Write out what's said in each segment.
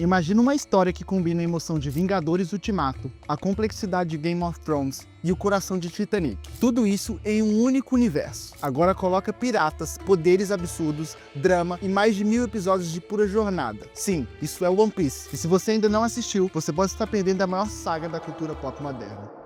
Imagina uma história que combina a emoção de Vingadores Ultimato, a complexidade de Game of Thrones e o coração de Titanic. Tudo isso em um único universo. Agora coloca piratas, poderes absurdos, drama e mais de 1000 episódios de pura jornada. Sim, isso é One Piece. E se você ainda não assistiu, você pode estar perdendo a maior saga da cultura pop moderna.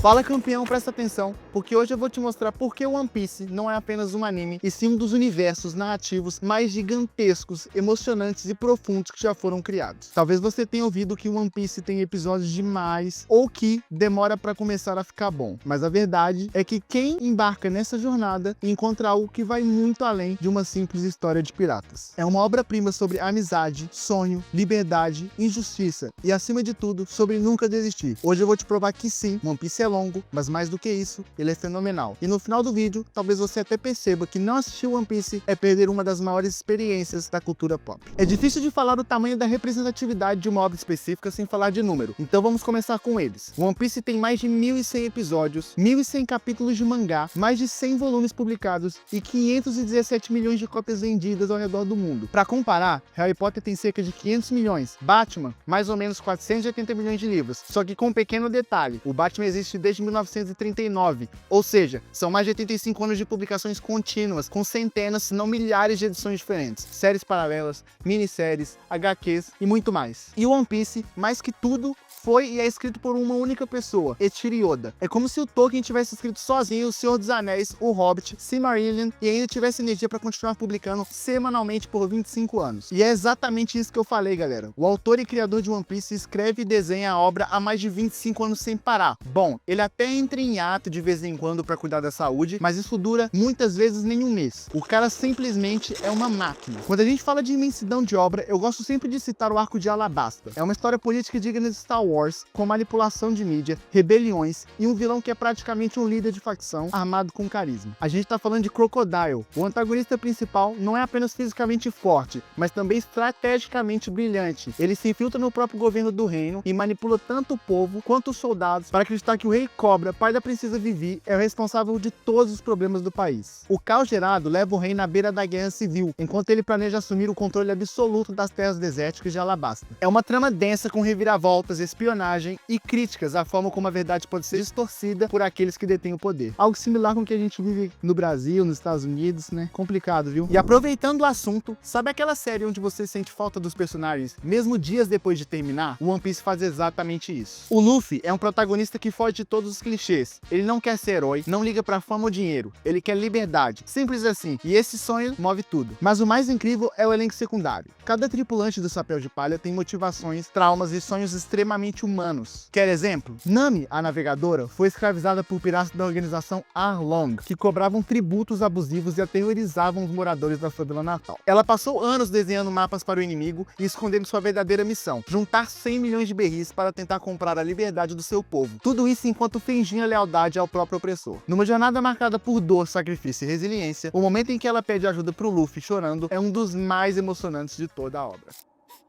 Fala campeão, presta atenção, porque hoje eu vou te mostrar por que One Piece não é apenas um anime, e sim um dos universos narrativos mais gigantescos, emocionantes e profundos que já foram criados. Talvez você tenha ouvido que One Piece tem episódios demais, ou que demora para começar a ficar bom. Mas a verdade é que quem embarca nessa jornada encontra algo que vai muito além de uma simples história de piratas. É uma obra-prima sobre amizade, sonho, liberdade, injustiça e, acima de tudo, sobre nunca desistir. Hoje eu vou te provar que sim, One Piece é longo, mas mais do que isso, ele é fenomenal. E no final do vídeo, talvez você até perceba que não assistir One Piece é perder uma das maiores experiências da cultura pop. É difícil de falar o tamanho da representatividade de uma obra específica sem falar de número, então vamos começar com eles. One Piece tem mais de 1100 episódios, 1100 capítulos de mangá, mais de 100 volumes publicados e 517 milhões de cópias vendidas ao redor do mundo. Para comparar, Harry Potter tem cerca de 500 milhões, Batman, mais ou menos 480 milhões de livros. Só que com um pequeno detalhe, o Batman existe desde 1939, ou seja, são mais de 85 anos de publicações contínuas, com centenas, se não milhares de edições diferentes, séries paralelas, minisséries, HQs e muito mais. E One Piece, mais que tudo, foi e é escrito por uma única pessoa, Eiichiro Oda. É como se o Tolkien tivesse escrito sozinho O Senhor dos Anéis, O Hobbit, Silmarillion e ainda tivesse energia para continuar publicando semanalmente por 25 anos. E é exatamente isso que eu falei, galera. O autor e criador de One Piece escreve e desenha a obra há mais de 25 anos sem parar. Bom, ele até entra em ato de vez em quando para cuidar da saúde, mas isso dura muitas vezes nem um mês. O cara simplesmente é uma máquina. Quando a gente fala de imensidão de obra, eu gosto sempre de citar o arco de Alabasta. É uma história política digna de Star Wars, com manipulação de mídia, rebeliões e um vilão que é praticamente um líder de facção armado com carisma. A gente tá falando de Crocodile. O antagonista principal não é apenas fisicamente forte, mas também estrategicamente brilhante. Ele se infiltra no próprio governo do reino e manipula tanto o povo quanto os soldados para acreditar que o Rei Cobra, pai da princesa Vivi, é o responsável de todos os problemas do país. O caos gerado leva o rei na beira da guerra civil, enquanto ele planeja assumir o controle absoluto das terras desérticas de Alabasta. É uma trama densa com reviravoltas, espionagem e críticas à forma como a verdade pode ser distorcida por aqueles que detêm o poder. Algo similar com o que a gente vive no Brasil, nos Estados Unidos, né? Complicado, viu? E aproveitando o assunto, sabe aquela série onde você sente falta dos personagens, mesmo dias depois de terminar? O One Piece faz exatamente isso. O Luffy é um protagonista que foge de todos os clichês. Ele não quer ser herói, não liga pra fama ou dinheiro. Ele quer liberdade. Simples assim. E esse sonho move tudo. Mas o mais incrível é o elenco secundário. Cada tripulante do Chapéu de Palha tem motivações, traumas e sonhos extremamente humanos. Quer exemplo? Nami, a navegadora, foi escravizada por piratas da organização Arlong, que cobravam tributos abusivos e aterrorizavam os moradores da sua vila natal. Ela passou anos desenhando mapas para o inimigo e escondendo sua verdadeira missão: juntar 100 milhões de berris para tentar comprar a liberdade do seu povo. Tudo isso enquanto fingia lealdade ao próprio opressor. Numa jornada marcada por dor, sacrifício e resiliência, o momento em que ela pede ajuda pro Luffy chorando é um dos mais emocionantes de toda a obra.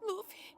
Luffy,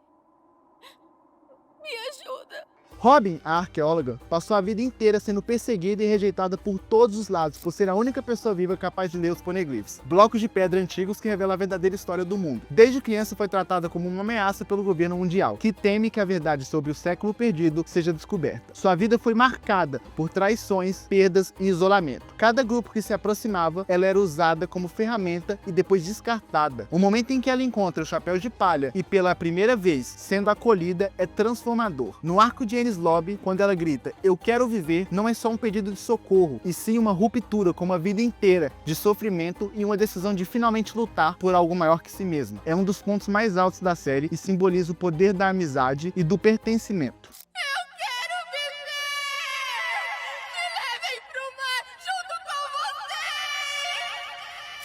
me ajuda. Robin, a arqueóloga, passou a vida inteira sendo perseguida e rejeitada por todos os lados por ser a única pessoa viva capaz de ler os poneglyphs, blocos de pedra antigos que revelam a verdadeira história do mundo. Desde criança foi tratada como uma ameaça pelo governo mundial, que teme que a verdade sobre o século perdido seja descoberta. Sua vida foi marcada por traições, perdas e isolamento. Cada grupo que se aproximava, ela era usada como ferramenta e depois descartada. O momento em que ela encontra o Chapéu de Palha e pela primeira vez sendo acolhida é transformador. No arco de Enies Lobby, quando ela grita "Eu quero viver", não é só um pedido de socorro, e sim uma ruptura com uma vida inteira de sofrimento e uma decisão de finalmente lutar por algo maior que si mesma. É um dos pontos mais altos da série e simboliza o poder da amizade e do pertencimento. Eu quero viver! Me levem pro mar junto com você!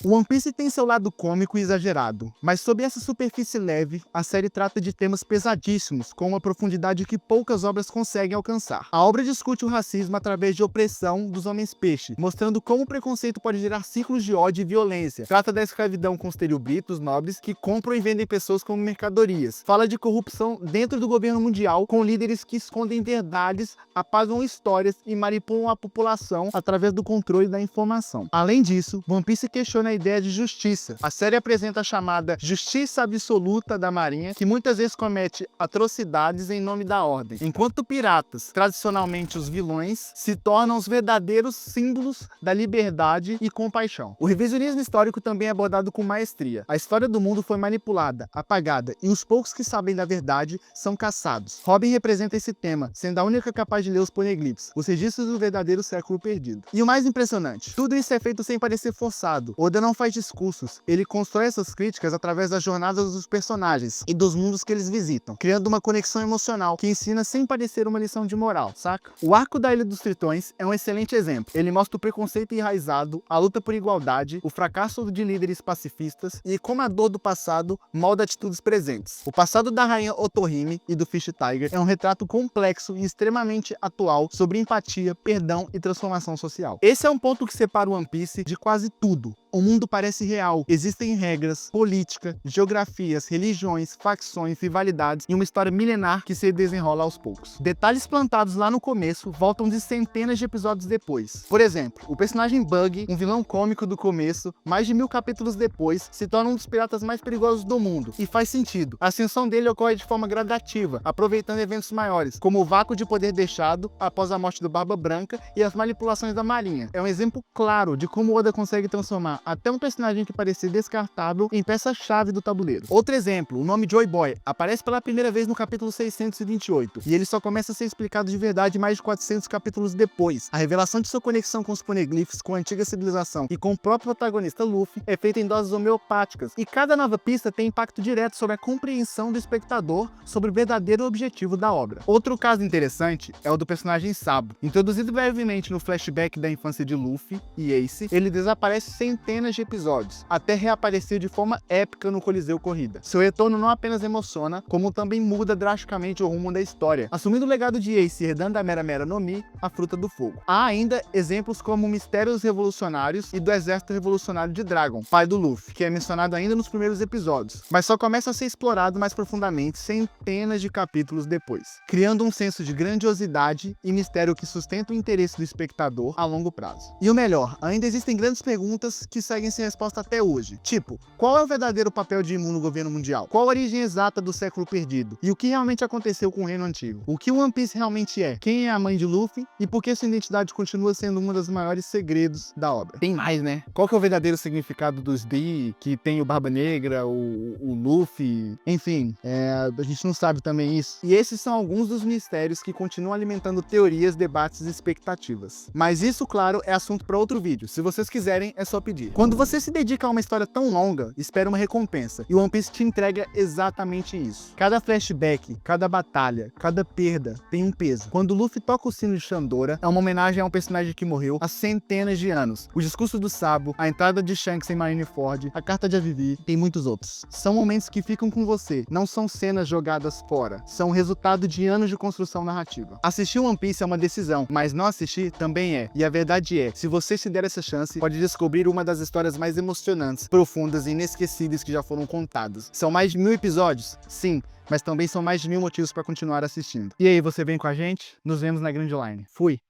O One Piece tem seu lado cômico e exagerado, mas sob essa superfície leve, a série trata de temas pesadíssimos, com uma profundidade que poucas obras conseguem alcançar. A obra discute o racismo através de opressão dos homens-peixe, mostrando como o preconceito pode gerar ciclos de ódio e violência. Trata da escravidão com os teriobritos nobres que compram e vendem pessoas como mercadorias. Fala de corrupção dentro do governo mundial, com líderes que escondem verdades, apagam histórias e manipulam a população através do controle da informação. Além disso, One Piece questiona a ideia de justiça. A série apresenta a chamada justiça absoluta da marinha, que muitas vezes comete atrocidades em nome da ordem, enquanto piratas, tradicionalmente os vilões, se tornam os verdadeiros símbolos da liberdade e compaixão. O revisionismo histórico também é abordado com maestria. A história do mundo foi manipulada, apagada, e os poucos que sabem da verdade são caçados. Robin representa esse tema, sendo a única capaz de ler os poneglyphs, os registros do verdadeiro século perdido. E o mais impressionante, tudo isso é feito sem parecer forçado. Oda não faz discursos, ele constrói essas críticas através das jornadas dos personagens e dos mundos que eles visitam, criando uma conexão emocional que ensina sem parecer uma lição de moral, saca? O arco da Ilha dos Tritões é um excelente exemplo. Ele mostra o preconceito enraizado, a luta por igualdade, o fracasso de líderes pacifistas e como a dor do passado molda atitudes presentes. O passado da rainha Otohime e do Fish Tiger é um retrato complexo e extremamente atual sobre empatia, perdão e transformação social. Esse é um ponto que separa o One Piece de quase tudo. O mundo parece real, existem regras, política, geografias, religiões, facções, rivalidades e uma história milenar que se desenrola aos poucos. Detalhes plantados lá no começo voltam de centenas de episódios depois. Por exemplo, o personagem Bug, um vilão cômico do começo, mais de 1000 capítulos depois, se torna um dos piratas mais perigosos do mundo. E faz sentido. A ascensão dele ocorre de forma gradativa, aproveitando eventos maiores, como o vácuo de poder deixado após a morte do Barba Branca e as manipulações da Marinha. É um exemplo claro de como Oda consegue transformar até um personagem que parecia descartável em peça-chave do tabuleiro. Outro exemplo, o nome Joy Boy aparece pela primeira vez no capítulo 628, e ele só começa a ser explicado de verdade mais de 400 capítulos depois. A revelação de sua conexão com os poneglyphs, com a antiga civilização e com o próprio protagonista Luffy é feita em doses homeopáticas, e cada nova pista tem impacto direto sobre a compreensão do espectador sobre o verdadeiro objetivo da obra. Outro caso interessante é o do personagem Sabo. Introduzido brevemente no flashback da infância de Luffy e Ace, ele desaparece centenas de episódios, até reaparecer de forma épica no Coliseu Corrida. Seu retorno não apenas emociona, como também muda drasticamente o rumo da história, assumindo o legado de Ace e herdando a Mera Mera no Mi, a Fruta do Fogo. Há ainda exemplos como Mistérios Revolucionários e do Exército Revolucionário de Dragon, pai do Luffy, que é mencionado ainda nos primeiros episódios, mas só começa a ser explorado mais profundamente centenas de capítulos depois, criando um senso de grandiosidade e mistério que sustenta o interesse do espectador a longo prazo. E o melhor, ainda existem grandes perguntas que seguem sem resposta até hoje. Tipo, qual é o verdadeiro papel de Imu no governo mundial? Qual a origem exata do século perdido? E o que realmente aconteceu com o Reino Antigo? O que One Piece realmente é? Quem é a mãe de Luffy? E por que sua identidade continua sendo um dos maiores segredos da obra? Tem mais, né? Qual que é o verdadeiro significado dos D, que tem o Barba Negra, o Luffy? Enfim, a gente não sabe também isso. E esses são alguns dos mistérios que continuam alimentando teorias, debates e expectativas. Mas isso, claro, é assunto para outro vídeo. Se vocês quiserem, é só pedir. Quando você se dedica a uma história tão longa, espera uma recompensa, e One Piece te entrega exatamente isso. Cada flashback, cada batalha, cada perda tem um peso. Quando Luffy toca o sino de Shandora, é uma homenagem a um personagem que morreu há centenas de anos. O discurso do Sabo, a entrada de Shanks em Marineford, a carta de Avivi, tem muitos outros. São momentos que ficam com você, não são cenas jogadas fora, são o resultado de anos de construção narrativa. Assistir One Piece é uma decisão, mas não assistir também é. E a verdade é, se você se der essa chance, pode descobrir uma das histórias mais emocionantes, profundas e inesquecíveis que já foram contadas. São mais de 1000 episódios? Sim, mas também são mais de 1000 motivos para continuar assistindo. E aí, você vem com a gente? Nos vemos na Grand Line. Fui!